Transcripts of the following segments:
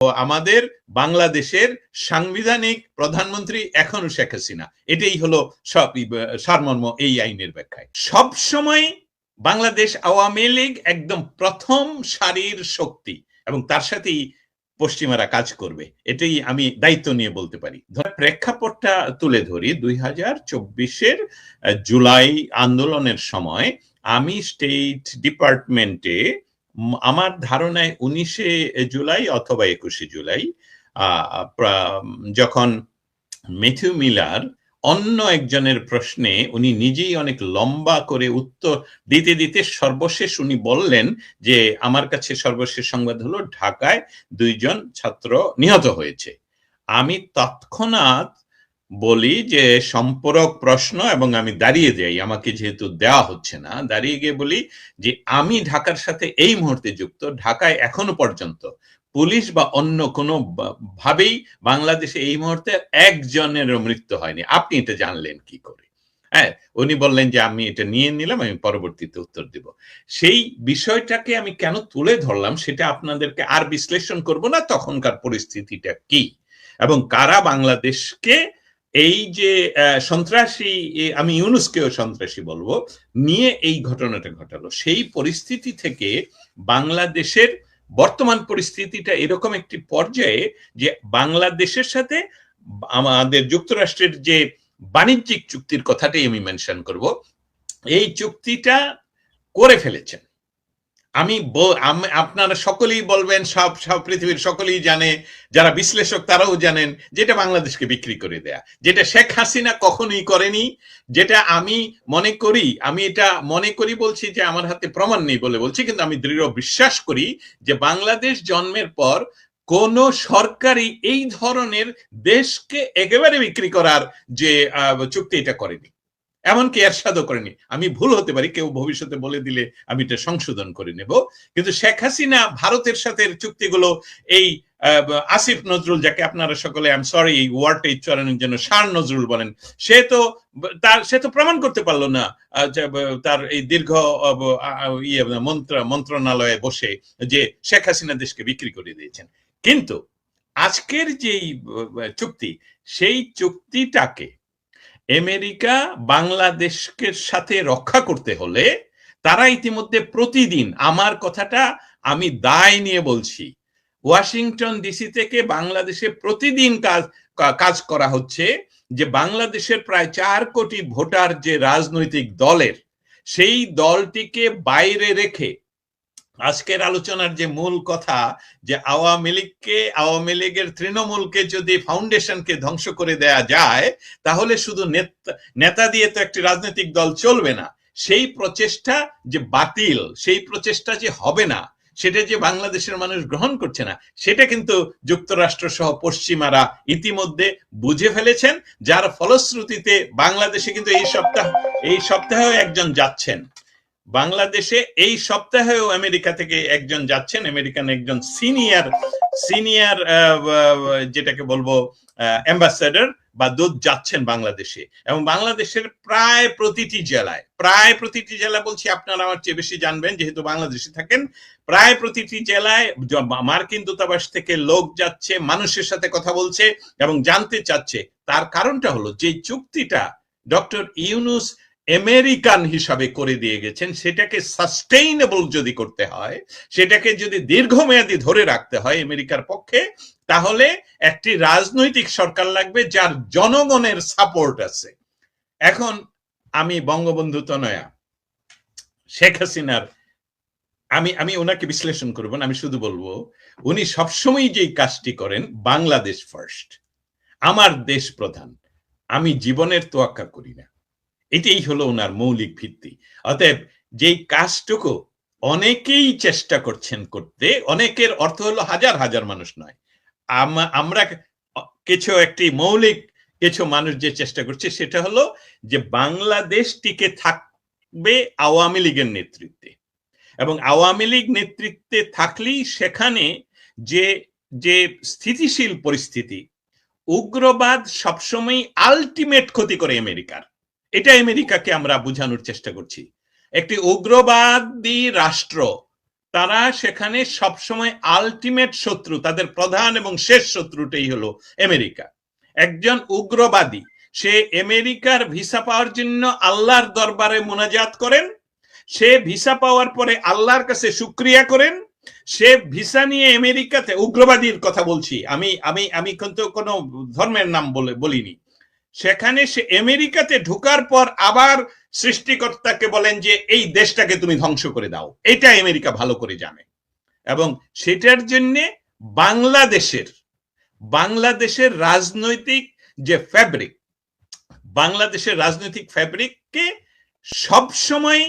আমাদের বাংলাদেশের সাংবিধানিক প্রধানমন্ত্রী এখনো শেখ হাসিনা। এটাই হলো সারমর্ম এই আইনের ব্যাখ্যায়। সব সময় বাংলাদেশ আওয়ামী লীগ একদম প্রথম সারির শক্তি এবং তার সাথেই পশ্চিমারা কাজ করবে, এটাই আমি দায়িত্ব নিয়ে বলতে পারি। প্রেক্ষাপটটা তুলে ধরি, 2024-এর জুলাই আন্দোলনের সময় আমি স্টেট ডিপার্টমেন্টে, আমার ধারণায় 19শে জুলাই অথবা 21শে জুলাই, যখন ম্যাথিউ মিলার অন্য একজনের প্রশ্নে উনি নিজেই অনেক লম্বা করে উত্তর দিতে দিতে সর্বশেষ উনি বললেন যে আমার কাছে সর্বশেষ সংবাদ হলো ঢাকায় 2 জন ছাত্র নিহত হয়েছে। আমি তৎক্ষণাৎ বলি যে সম্পূরক প্রশ্ন, এবং আমি দাঁড়িয়ে যাই, আমাকে যেহেতু দেওয়া হচ্ছে না, দাঁড়িয়ে গিয়ে বলি যে আমি ঢাকার সাথে এই মুহূর্তে যুক্ত, ঢাকায় এখনো পর্যন্ত পুলিশ বা অন্য কোনো ভাবেই বাংলাদেশে এই মুহূর্তে একজনেরও মৃত্যু হয়নি, আপনি এটা জানলেন কি করে? হ্যাঁ, উনি বললেন যে আমি এটা নিয়ে নিলাম, আমি পরবর্তীতে উত্তর দিব। সেই বিষয়টাকে আমি কেন তুলে ধরলাম সেটা আপনাদেরকে আর বিশ্লেষণ করব না, তখনকার পরিস্থিতিটা কি এবং কারা বাংলাদেশকে এই যে সন্ত্রাসী, আমি ইউনুসকেও সন্ত্রাসী বলবো, নিয়ে এই ঘটনাটা ঘটালো। সেই পরিস্থিতি থেকে বাংলাদেশের বর্তমান পরিস্থিতিটা এরকম একটি পর্যায়ে যে বাংলাদেশের সাথে আমাদের যুক্তরাষ্ট্রের যে বাণিজ্যিক চুক্তির কথাটাই আমি মেনশন করব, এই চুক্তিটা করে ফেলেছেন। আপনারা সকলেই বলবেন, সব পৃথিবীর সকলেই জানে, যারা বিশ্লেষক তারাও জানেন, যেটা বাংলাদেশকে বিক্রি করে দেয়া, যেটা শেখ হাসিনা কখনোই করেনি, যেটা আমি মনে করি, আমি এটা মনে করি বলছি যে আমার হাতে প্রমাণ নেই বলে বলছি, কিন্তু আমি দৃঢ় বিশ্বাস করি যে বাংলাদেশ জন্মের পর কোন সরকারই এই ধরনের দেশকে একেবারে বিক্রি করার যে চুক্তি এটা করেনি, এমনকি এরশাদও করেনি। আমি ভুল হতে পারি, কেউ ভবিষ্যতে বলে দিলে আমি এটা সংশোধন করে নেব, কিন্তু শেখ হাসিনা ভারতের সাথে চুক্তিগুলো, এই আসিফ নজরুল, যাকে আপনারা সকলে, আই এম সরি এই ওয়ার্ডটা উচ্চারণের জন্য শার নজরুল বলেন, সে তো প্রমাণ করতে পারলো না তার এই দীর্ঘ মন্ত্রণালয়ে বসে যে শেখ হাসিনা দেশকে বিক্রি করে দিয়েছেন। কিন্তু আজকের যেই চুক্তি, সেই চুক্তিটাকে আমেরিকা বাংলাদেশকে সাথে রক্ষা করতে হলে তারা ইতিমধ্যে প্রতিদিন, আমার কথাটা আমি দায় নিয়ে বলছি, ওয়াশিংটন ডিসি থেকে বাংলাদেশে প্রতিদিন কাজ করা হচ্ছে যে বাংলাদেশের প্রায় 4 কোটি ভোটার যে রাজনৈতিক দলের, সেই দলটিকে বাইরে রেখে আজকের আলোচনার যে মূল কথা, যে আওয়ামী লীগের তৃণমূলকে যদি ফাউন্ডেশনকে ধ্বংস করে দেয়া যায় তাহলে শুধু নেতা দিয়ে তো একটি রাজনৈতিক দল চলবে না, সেই প্রচেষ্টা যে বাতিল, সেই প্রচেষ্টা যে হবে না, সেটা যে বাংলাদেশের মানুষ গ্রহণ করছে না, সেটা কিন্তু যুক্তরাষ্ট্র সহ পশ্চিমারা ইতিমধ্যে বুঝে ফেলেছেন, যার ফলশ্রুতিতে বাংলাদেশে কিন্তু এই সপ্তাহেও একজন যাচ্ছেন, বাংলাদেশে এই সপ্তাহেও আমেরিকা থেকে একজন যাচ্ছেন, আমেরিকান একজন সিনিয়র যেটাকে বলবো অ্যাম্বাসেডর বা দূত যাচ্ছেন বাংলাদেশে, এবং বাংলাদেশের প্রায় প্রতিটি জেলা বলছি, আপনারা আমার চেয়ে বেশি জানবেন যেহেতু বাংলাদেশে থাকেন, প্রায় প্রতিটি জেলায় মার্কিন দূতাবাস থেকে লোক যাচ্ছে, মানুষের সাথে কথা বলছে এবং জানতে চাচ্ছে। তার কারণটা হলো যে চুক্তিটা ডক্টর ইউনুস আমেরিকান হিসাবে করে দিয়ে গেছেন, সেটাকে সাস্টেইনেবল যদি করতে হয়, সেটাকে যদি দীর্ঘমেয়াদী ধরে রাখতে হয় আমেরিকার পক্ষে, তাহলে একটি রাজনৈতিক সরকার লাগবে যার জনগণের সাপোর্ট আছে। এখন আমি বঙ্গবন্ধু তনয়া শেখ হাসিনার, আমি ওনাকে বিশ্লেষণ করব না, আমি শুধু বলবো উনি সবসময় যেই কাজটি করেন, বাংলাদেশ ফার্স্ট, আমার দেশ প্রধান, আমি জীবনের তোয়াক্কা করি না, এটাই হলো ওনার মৌলিক ভিত্তি। অতএব যেই কাজটুকু অনেকেই চেষ্টা করছেন করতে, অনেকের অর্থ হলো হাজার হাজার মানুষ নয়, আমরা কিছু মানুষ যে চেষ্টা করছে, সেটা হলো যে বাংলাদেশ টিকে থাকবে আওয়ামী লীগের নেতৃত্বে, এবং আওয়ামী লীগ নেতৃত্বে থাকলেই সেখানে যে স্থিতিশীল পরিস্থিতি, উগ্রবাদ সবসময় আলটিমেট ক্ষতি করে আমেরিকার, এটা আমেরিকাকে আমরা বোঝানোর চেষ্টা করছি। একটি উগ্রবাদী রাষ্ট্র তারা সেখানে সবসময় আলটিমেট শত্রু, তাদের প্রধান এবং শেষ শত্রুটাই হলো আমেরিকা। একজন উগ্রবাদী সে আমেরিকার ভিসা পাওয়ার জন্য আল্লাহর দরবারে মুনাজাত করেন, সে ভিসা পাওয়ার পরে আল্লাহর কাছে শুকরিয়া করেন, সে ভিসা নিয়ে আমেরিকাতে, উগ্রবাদীর কথা বলছি আমি আমি আমি কিন্তু কোনো ধর্মের নাম বলিনি, সেখানে সে আমেরিকাতে ঢোকার পর আবার সৃষ্টিকর্তাকে বলেন যে এই দেশটাকে তুমি ধ্বংস করে দাও। এটা আমেরিকা ভালো করে জানে, এবং সেটার জন্য বাংলাদেশের রাজনৈতিক যে ফ্যাব্রিক, বাংলাদেশের রাজনৈতিক ফ্যাব্রিককে সবসময়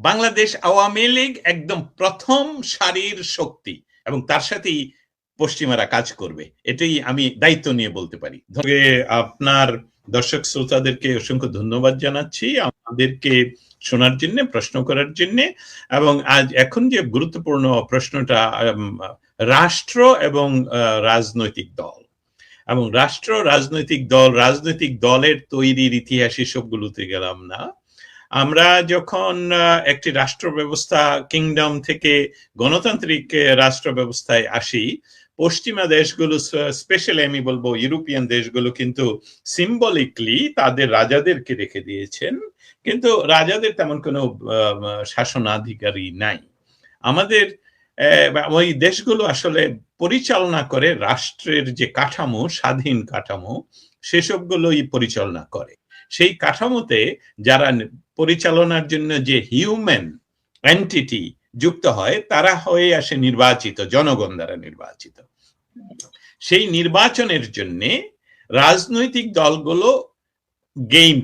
বাংলাদেশ আওয়ামী লীগ একদম প্রথম সারির শক্তি, এবং তার সাথেই পশ্চিমারা কাজ করবে, এটাই আমি দায়িত্ব নিয়ে বলতে পারি। আপনার দর্শক শ্রোতাদেরকে অসংখ্য ধন্যবাদ জানাচ্ছি আমাদেরকে শোনার জন্য, প্রশ্ন করার জন্য। এবং আজ এখন যে গুরুত্বপূর্ণ প্রশ্নটা, রাষ্ট্র এবং রাজনৈতিক দল, এবং রাজনৈতিক দলের তৈরির ইতিহাস সবগুলোতে গেলাম না। আমরা যখন একটি রাষ্ট্র ব্যবস্থা, কিংডম থেকে গণতান্ত্রিক রাষ্ট্র ব্যবস্থায় আসি, পশ্চিমা দেশগুলো, স্পেশালি আমি বলবো ইউরোপিয়ান দেশগুলো, কিন্তু সিম্বলিকলি তাদের রাজাদেরকে রেখে দিয়েছেন, কিন্তু রাজাদের তেমন কোনো শাসনাধিকারী নাই। আমাদের ওই দেশগুলো আসলে পরিচালনা করে রাষ্ট্রের যে কাঠামো, স্বাধীন কাঠামো, সেসবগুলোই পরিচালনা করে। সেই কাঠামোতে যারা পরিচালনার জন্য যে হিউম্যান এন্টিটি যুক্ত হয়, তারা হয়ে আসে নির্বাচিত, জনগণ দ্বারা নির্বাচিত। সেই নির্বাচনের জন্য রাজনৈতিক দলগুলো গেম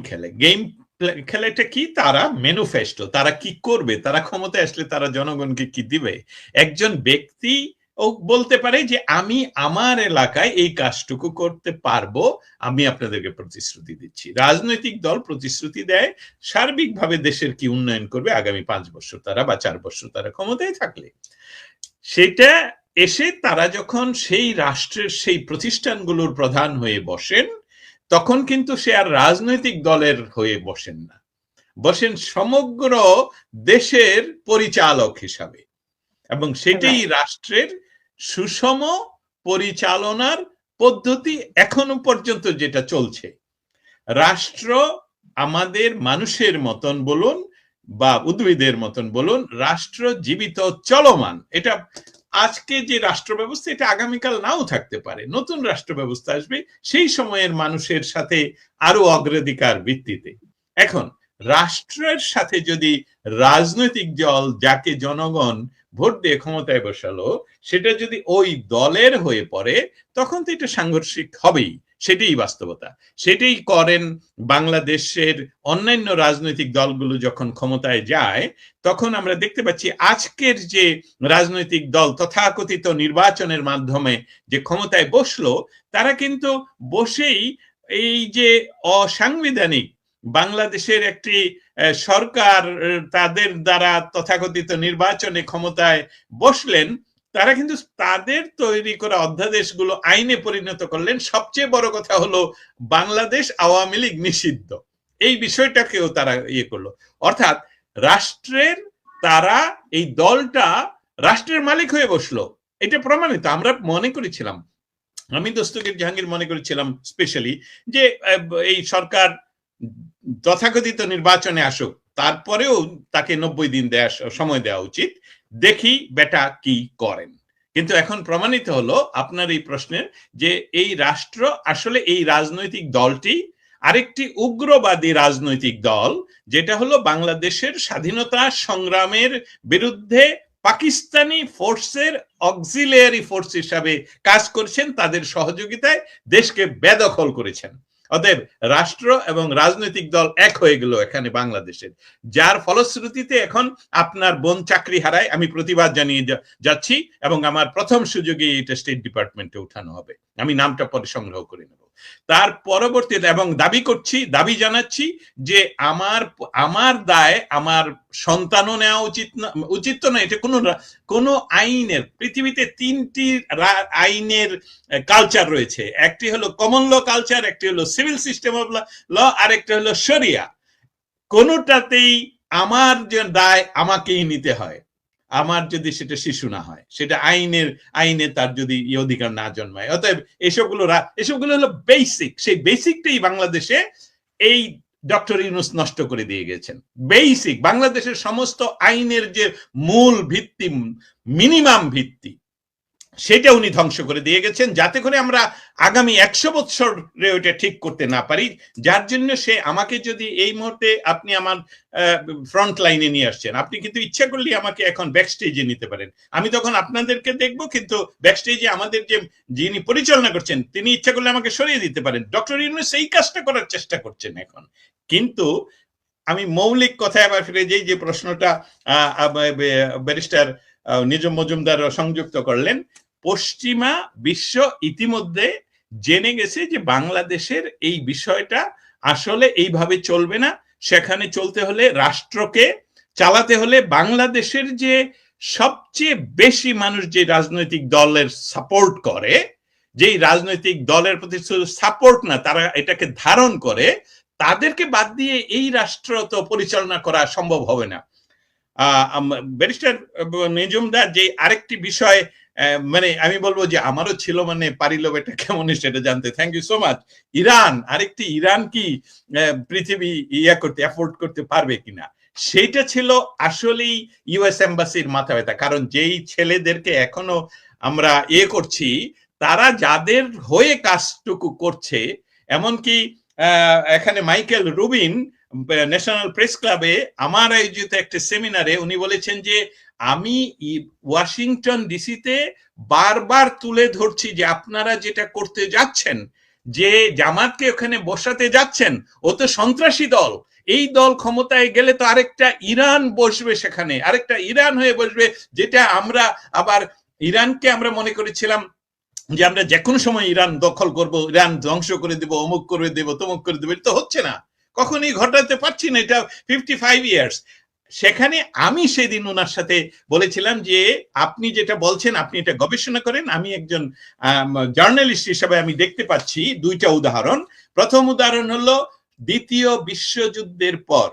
খেলেটা কি, তারা ম্যানিফেস্টো, তারা কি করবে, তারা ক্ষমতায় আসলে তারা জনগণকে কি দিবে। একজন ব্যক্তি ও বলতে পারে যে আমি আমার এলাকায় এই কাজটুকু করতে পারবো, আমি আপনাদেরকে প্রতিশ্রুতি দিচ্ছি। রাজনৈতিক দল প্রতিশ্রুতি দেয় সার্বিকভাবে দেশের কি উন্নয়ন করবে আগামী 5 বছর তারা, বা 4 বছর তারা ক্ষমতায় থাকলে। সেটা এসে তারা যখন সেই রাষ্ট্রের সেই প্রতিষ্ঠানগুলোর প্রধান হয়ে বসেন, তখন কিন্তু সে আর রাজনৈতিক দলের হয়ে বসেন না, বসেন সমগ্র দেশের পরিচালক হিসাবে। এবং সেটাই রাষ্ট্রের সুষম পরিচালনার পদ্ধতি এখনো পর্যন্ত যেটা চলছে। রাষ্ট্র আমাদের মানুষের মতন বলুন বা উদ্ভিদের মতন বলুন, রাষ্ট্র জীবিত, চলমান। এটা আজকে যে রাষ্ট্র ব্যবস্থা, এটা আগামীকাল নাও থাকতে পারে, নতুন রাষ্ট্র ব্যবস্থা আসবে সেই সময়ের মানুষের সাথে আরো অগ্রাধিকার ভিত্তিতে। এখন রাষ্ট্রের সাথে যদি রাজনৈতিক দল, যাকে জনগণ ভোট দিয়ে ক্ষমতায় বসালো, সেটা যদি ওই দলের হয়ে পড়ে, তখন তো এটা সাংঘর্ষিক হবেই, সেটাই বাস্তবতা। সেটাই করেন বাংলাদেশের অন্যান্য রাজনৈতিক দলগুলো যখন ক্ষমতায় যায়, তখন আমরা দেখতে পাচ্ছি আজকের যে রাজনৈতিক দল তথাকথিত নির্বাচনের মাধ্যমে যে ক্ষমতায় বসলো, তারা কিন্তু বসেই এই যে অসাংবিধানিক বাংলাদেশের একটি সরকার তাদের দ্বারা তথাকথিত নির্বাচনে ক্ষমতায় বসলেন, তারা কিন্তু তাদের তৈরি করা অধ্যাদেশগুলো আইনে পরিণত করলেন। সবচেয়ে বড় কথা হলো বাংলাদেশ আওয়ামী লীগ নিষিদ্ধ, এই বিষয়টাকেও তারা করলো। অর্থাৎ রাষ্ট্রের, তারা এই দলটা রাষ্ট্রের মালিক হয়ে বসলো, এটা প্রমাণিত। আমরা মনে করেছিলাম, আমি দস্তগীর জাহাঙ্গীর মনে করেছিলাম স্পেশালি, যে এই সরকার তথাকথিত নির্বাচনে আসুক, তারপরেও তাকে 90 দিন সময় দেওয়া উচিত, দেখি বেটা কি করেন। কিন্তু এখন প্রমাণিত হলো আপনার এই প্রশ্নের, যে এই রাষ্ট্র আসলে, এই রাজনৈতিক দলটি আরেকটি উগ্রবাদী রাজনৈতিক দল, যেটা হলো বাংলাদেশের স্বাধীনতা সংগ্রামের বিরুদ্ধে পাকিস্তানি ফোর্সের অক্সিলিয়ারি ফোর্স হিসাবে কাজ করছেন, তাদের সহযোগিতায় দেশকে বেদখল করেছেন। অতএব রাষ্ট্র এবং রাজনৈতিক দল এক হয়ে গেল এখানে বাংলাদেশের, যার ফলশ্রুতিতে এখন আপনার বোন চাকরি হারায়, আমি প্রতিবাদ জানিয়ে যাচ্ছি, এবং আমার প্রথম সুযোগে এটা স্টেট ডিপার্টমেন্টে উঠানো হবে, আমি নামটা পরে সংগ্রহ করে নেব। তার পরবর্তীতে, এবং দাবি জানাচ্ছি যে আমার দায় আমার সন্তানও নেওয়া উচিত তো না। এটা কোনো আইনের, পৃথিবীতে 3টি আইনের কালচার রয়েছে, একটি হলো কমন ল কালচার, একটি হলো সিভিল সিস্টেম অফ ল, আর একটা হলো শরিয়া। কোনোটাতেই আমার যে দায় আমাকেই নিতে হয়। আমার যদি সেটা শিশু না হয়, সেটা আইনে তার যদি অধিকার না জন্মায়। অতএব এসবগুলো হলো বেসিক, সেই বেসিকটাই বাংলাদেশে এই ডক্টর ইউনূস নষ্ট করে দিয়ে গেছেন। বেসিক বাংলাদেশের সমস্ত আইনের যে মূল ভিত্তি, মিনিমাম ভিত্তি, সেটা উনি ধ্বংস করে দিয়ে গেছেন, যাতে করে আমরা আগামী 100 বছরে ওইটা ঠিক করতে না পারি। যার জন্য সে আমাকে যদি এই মুহূর্তে আপনি আমার ফ্রন্ট লাইনে নিয়ে আসছেন, আপনি কিন্তু ইচ্ছা করলে আমাকে এখন ব্যাকস্টেজে নিতে পারেন, আমি তখন আপনাদেরকে দেখবো, কিন্তু ব্যাকস্টেজে আমাদের যিনি পরিচালনা করছেন তিনি ইচ্ছা করলে আমাকে সরিয়ে দিতে পারেন। ডক্টর ইউনূস এই কাজটা করার চেষ্টা করছেন এখন। কিন্তু আমি মৌলিক কথায় আবার ফিরে যাই, যে প্রশ্নটা ব্যারিস্টার নিজম মজুমদার সংযুক্ত করলেন। পশ্চিমা বিশ্ব ইতিমধ্যে জেনে গেছে যে বাংলাদেশের এই বিষয়টা আসলে এইভাবে চলবে না। সেখানে চলতে হলে, রাষ্ট্রকে চালাতে হলে, বাংলাদেশের যে সবচেয়ে বেশি মানুষ যে রাজনৈতিক দলের সাপোর্ট করে, যেই রাজনৈতিক দলের প্রতি শুধু সাপোর্ট না, তারা এটাকে ধারণ করে, তাদেরকে বাদ দিয়ে এই রাষ্ট্র তো পরিচালনা করা সম্ভব হবে না। ব্যারিস্টার নিজুমদার যে আরেকটি বিষয়, মানে আমি বলবো যে আমারও ছিল, মানে পারিল এটা কেমন সেটা জানতে। Thank you so much. Iran, আরেকটি ইরান কি পৃথিবী করতে অ্যাফোর্ড করতে পারবে কিনা, সেইটা ছিল আসলেই ইউএস এম্বাসির মাথা ব্যথা। কারণ যেই ছেলেদেরকে এখনো আমরা করছি, তারা যাদের হয়ে কাজটুকু করছে, এমনকি এখানে মাইকেল রুবিন ন্যাশনাল প্রেস ক্লাবে আমার আয়োজিত একটা সেমিনারে উনি বলেছেন যে আমি ওয়াশিংটন ডিসিতে বারবার তুলে ধরছি যে আপনারা যেটা করতে যাচ্ছেন, যে জামাতকে ওখানে বসাতে যাচ্ছেন, ও তো সন্ত্রাসী দল। এই দল ক্ষমতায় গেলে তো আরেকটা ইরান বসবে, সেখানে আরেকটা ইরান হয়ে বসবে, যেটা আমরা আবার ইরানকে আমরা মনে করেছিলাম যে আমরা যে কোনো সময় ইরান দখল করব, ইরান ধ্বংস করে দেব, অমুক করে দেব, তমুক করে দেবো। এটা তো হচ্ছে না, কখনই ঘটাতে পারছি না, এটা 55 ইয়ার্স। সেখানে আমি সেদিন ওনার সাথে বলেছিলাম যে আপনি যেটা বলছেন, আপনি এটা গবেষণা করেন। আমি একজন জার্নালিস্ট হিসেবে আমি দেখতে পাচ্ছি দুইটা উদাহরণ। প্রথম উদাহরণ হলো দ্বিতীয় বিশ্বযুদ্ধের পর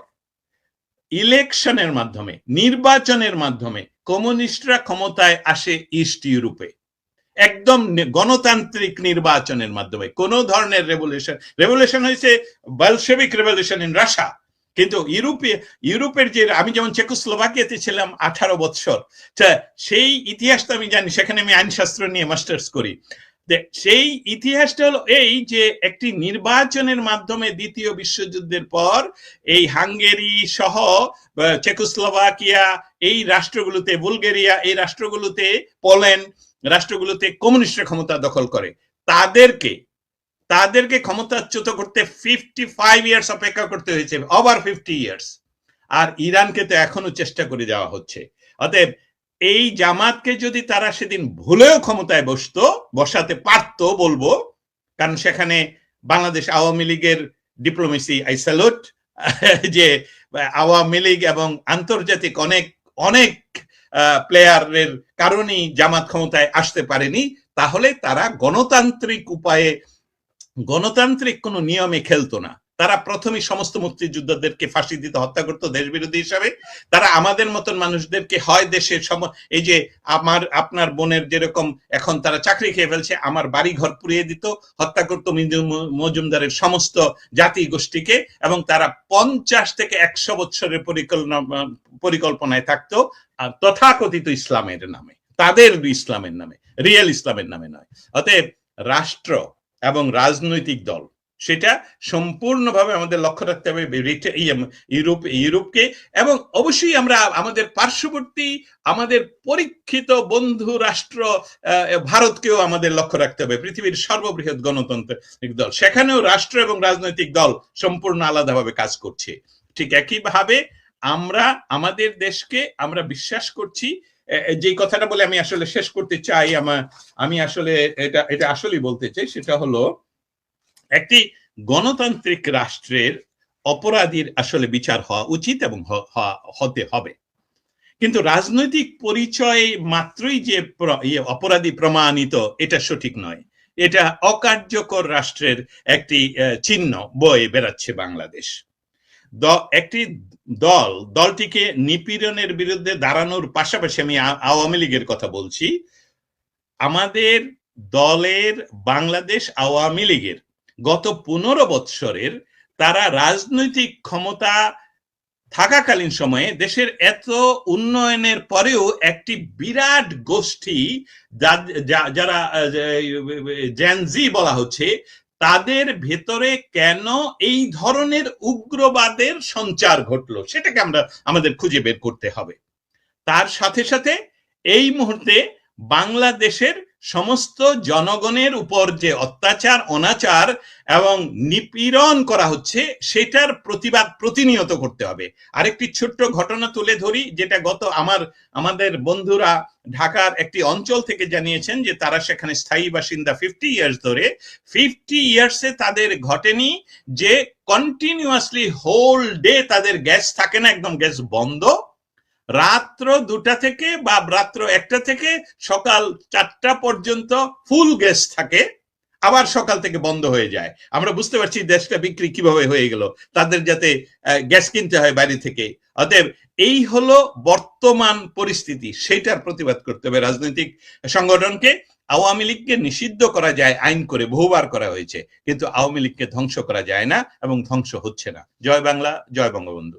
ইলেকশনের মাধ্যমে, নির্বাচনের মাধ্যমে কমিউনিস্টরা ক্ষমতায় আসে ইস্ট ইউরোপে, একদম গণতান্ত্রিক নির্বাচনের মাধ্যমে। কোন ধরনের রেভলিউশন হয়েছে বলশেভিক রেভলিউশন ইন রাশিয়া, কিন্তু ইউরোপের যে, আমি যেমন চেকোস্লোভাকিয়াতে ছিলাম 18 বছর, সেই ইতিহাস তো আমি জানি, সেখানে আমি আইনশাস্ত্র নিয়ে মাস্টার্স করি। সেই ইতিহাসটা হলো এই যে একটি নির্বাচনের মাধ্যমে দ্বিতীয় বিশ্বযুদ্ধের পর এই হাঙ্গেরি সহ চেকোস্লোভাকিয়া, এই রাষ্ট্রগুলোতে, বুলগেরিয়া, এই রাষ্ট্রগুলোতে, পোল্যান্ড রাষ্ট্রগুলোতে কমিউনিস্টরা ক্ষমতা দখল করে। তাদেরকে ক্ষমতাচ্যুত করতে 55 ইয়ার্স অপেক্ষা করতে হয়েছে, ওভার 50 ইয়ার্স। আর ইরানকে তো এখনো চেষ্টা করে যাওয়া হচ্ছে। অতএব এই জামাতকে যদি তারা সেদিন ভুলেও ক্ষমতায় বসাতে পারত বলবো, কারণ সেখানে বাংলাদেশ আওয়ামী লীগের ডিপ্লোমেসি আই স্যালুট, যে আওয়ামী লীগ এবং আন্তর্জাতিক অনেক প্লেয়ারের কারণেই জামাত ক্ষমতায় আসতে পারেনি। তাহলে তারা গণতান্ত্রিক উপায়ে, গণতান্ত্রিক কোনো নিয়মে খেলতো না। তারা প্রথমেই সমস্ত মুক্তিযোদ্ধাদেরকে ফাঁসি দিতে, হত্যা করতো দেশবিরোধী হিসাবে। তারা আমাদের মতন মানুষদেরকে হয় দেশের এই যে আপনার বোনের যেরকম এখন তারা চাকরি খেয়ে ফেলছে, আমার বাড়ি ঘর পুড়িয়ে দিত, হত্যা করতো মজুমদারের সমস্ত জাতি গোষ্ঠীকে, এবং তারা 50 থেকে 100 বছরের পরিকল্পনায় থাকতো তথাকথিত ইসলামের নামে, তাদের ইসলামের নামে, রিয়েল ইসলামের নামে নয়। অতএব রাষ্ট্র এবং রাজনৈতিক দল, সেটা সম্পূর্ণভাবে আমাদের লক্ষ্য রাখতে হবে ইউরোপকে, এবং অবশ্যই আমরা আমাদের পার্শ্ববর্তী, আমাদের পরীক্ষিত বন্ধু রাষ্ট্র ভারতকেও আমাদের লক্ষ্য রাখতে হবে। পৃথিবীর সর্ববৃহৎ গণতান্ত্রিক দল, সেখানেও রাষ্ট্র এবং রাজনৈতিক দল সম্পূর্ণ আলাদাভাবে কাজ করছে। ঠিক একইভাবে আমরা আমাদের দেশকে আমরা বিশ্বাস করছি। যে কথাটা বলে আমি আসলে শেষ করতে চাই, আমি আসলে এটা আসলেই বলতে চাই, সেটা হলো একটি গণতান্ত্রিক রাষ্ট্রের অপরাধীর আসলে বিচার হওয়া উচিত এবং হতে হবে। কিন্তু রাজনৈতিক পরিচয় মাত্রই যে অপরাধী প্রমাণিত, এটা সঠিক নয়। এটা অকার্যকর রাষ্ট্রের একটি চিহ্ন বয়ে বেড়াচ্ছে বাংলাদেশ। একটি দলটিকে নিপীড়নের বিরুদ্ধে দাঁড়ানোর পাশাপাশি আমি আওয়ামী লীগের কথা বলছি, আমাদের দলের বাংলাদেশ আওয়ামী লীগের গত 15 বৎসরের তারা রাজনৈতিক ক্ষমতা থাকাকালীন সময়ে দেশের এত উন্নয়নের পরেও একটি বিরাট গোষ্ঠী যারা জেনজি বলা হচ্ছে, তাদের ভেতরে কেন এই ধরনের উগ্রবাদের সঞ্চার ঘটলো সেটাকে আমাদের খুঁজে বের করতে হবে। তার সাথে সাথে এই মুহূর্তে বাংলাদেশের সমস্ত জনগণের উপর যে অত্যাচার, অনাচার এবং নিপীড়ন করা হচ্ছে সেটার প্রতিবাদ প্রতিনিয়ত করতে হবে। আরেকটি ছোট্ট ঘটনা তুলে ধরি, যেটা আমাদের বন্ধুরা ঢাকার একটি অঞ্চল থেকে জানিয়েছেন যে তারা সেখানে স্থায়ী বাসিন্দা 50 ইয়ার্স ধরে। 50 ইয়ার্সে তাদের ঘটেনি যে কন্টিনিউয়াসলি হোল ডে তাদের গ্যাস থাকে না, একদম গ্যাস বন্ধ। রাত্র 2টা থেকে বা রাত্র 1টা থেকে সকাল 4টা পর্যন্ত ফুল গ্যাস থাকে, আবার সকাল থেকে বন্ধ হয়ে যায়। আমরা বুঝতে পারছি দেশটা বিক্রি কিভাবে হয়ে গেল, তাদের যাতে গ্যাস কিনতে হয় বাইরে থেকে। অতএব এই হলো বর্তমান পরিস্থিতি, সেটার প্রতিবাদ করতে হবে রাজনৈতিক সংগঠনকে। আওয়ামী লীগকে নিষিদ্ধ করা যায় আইন করে, বহুবার করা হয়েছে, কিন্তু আওয়ামী লীগকে ধ্বংস করা যায় না এবং ধ্বংস হচ্ছে না। জয় বাংলা, জয় বঙ্গবন্ধু।